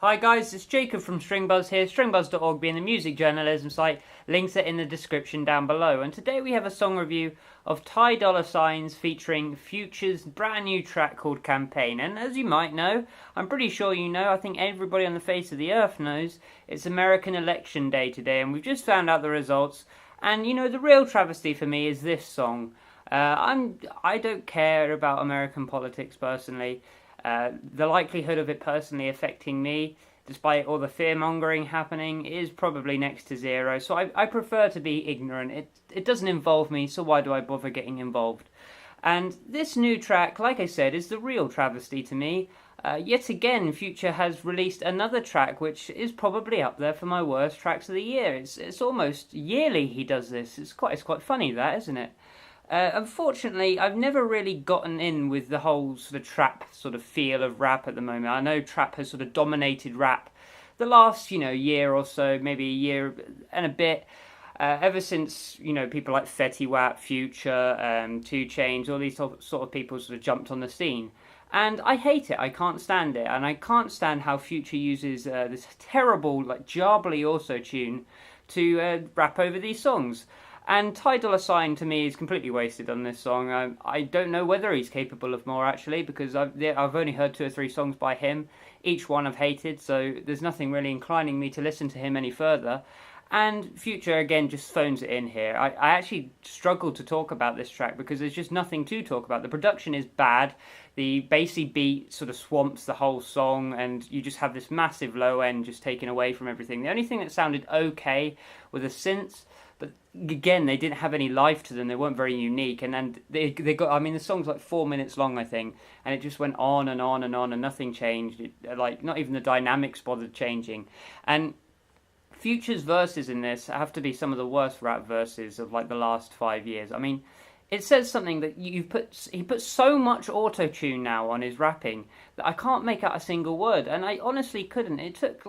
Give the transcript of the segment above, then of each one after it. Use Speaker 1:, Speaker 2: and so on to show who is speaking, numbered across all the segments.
Speaker 1: Hi guys, it's Jacob from Stringbuzz here, stringbuzz.org being the music journalism site, links are in the description down below. And today we have a song review of Dolla featuring Future's brand new track called Campaign. And as you might know, I'm pretty sure you know, I think everybody on the face of the earth knows, it's American election day today and we've just found out the results. And you know, the real travesty for me is this song. I don't care about American politics personally. The likelihood of it personally affecting me, despite all the fear-mongering happening, is probably next to zero. So I prefer to be ignorant. It doesn't involve me, so why do I bother getting involved? And this new track, like I said, is the real travesty to me. Yet again, Future has released another track which is probably up there for my worst tracks of the year. It's almost yearly he does this. It's quite funny, that, isn't it? Unfortunately, I've never really gotten in with the whole sort of trap sort of feel of rap at the moment. I know trap has sort of dominated rap the last, year or so, maybe a year and a bit. Ever since, people like Fetty Wap, Future, 2 Chainz, all these sort of people sort of jumped on the scene. And I hate it, I can't stand it, and I can't stand how Future uses this terrible, jarbly auto-tune to rap over these songs. And Dolla to me is completely wasted on this song. I don't know whether he's capable of more actually, because I've only heard 2 or 3 songs by him. Each one I've hated, so there's nothing really inclining me to listen to him any further. And Future again just phones it in here. I actually struggled to talk about this track because there's just nothing to talk about. The production is bad. The bassy beat sort of swamps the whole song, and you just have this massive low end just taken away from everything. The only thing that sounded okay were the synths. But again, they didn't have any life to them. They weren't very unique, and they got. I mean, the song's like 4 minutes long, I think, and it just went on and on and on, and nothing changed. Not even the dynamics bothered changing. And Future's verses in this have to be some of the worst rap verses of the last 5 years. I mean, it says something that he puts so much auto-tune now on his rapping that I can't make out a single word, and I honestly couldn't. It took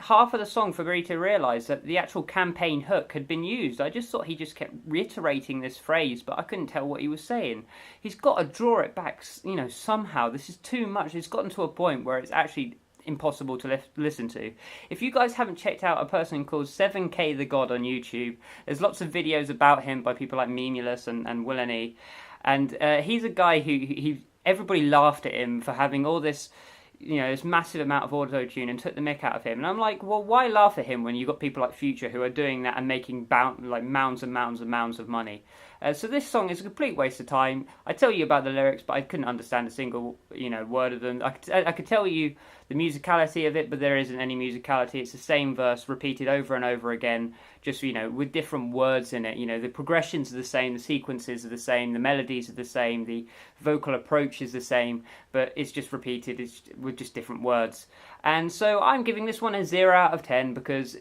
Speaker 1: half of the song for me to realise that the actual campaign hook had been used. I just thought he just kept reiterating this phrase, but I couldn't tell what he was saying. He's got to draw it back, somehow. This is too much. It's gotten to a point where it's actually impossible to listen to. If you guys haven't checked out a person called 7K the God on YouTube, there's lots of videos about him by people like Memulus and Willany, and he's a guy who everybody laughed at him for having all this this massive amount of auto-tune and took the mick out of him. And I'm like, well, why laugh at him when you've got people like Future who are doing that and making mounds and mounds and mounds of money? So this song is a complete waste of time. I tell you about the lyrics, but I couldn't understand a single, word of them. I could tell you the musicality of it, but there isn't any musicality. It's the same verse repeated over and over again, just, with different words in it. The progressions are the same, the sequences are the same, the melodies are the same, the vocal approach is the same, but it's just repeated with just different words. And so I'm giving this one a 0 out of 10 because,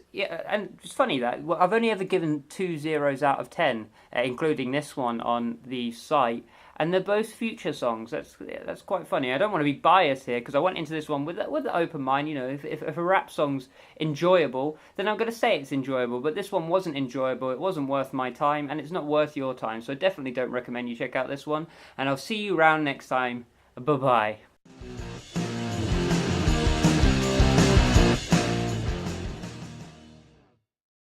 Speaker 1: and it's funny that I've only ever given 2 zeros out of 10, including this one on the site, and they're both Future songs. That's quite funny. I don't want to be biased here because I went into this one with an open mind. If a rap song's enjoyable, then I'm going to say it's enjoyable. But this one wasn't enjoyable. It wasn't worth my time, and it's not worth your time. So I definitely don't recommend you check out this one. And I'll see you around next time. Bye bye.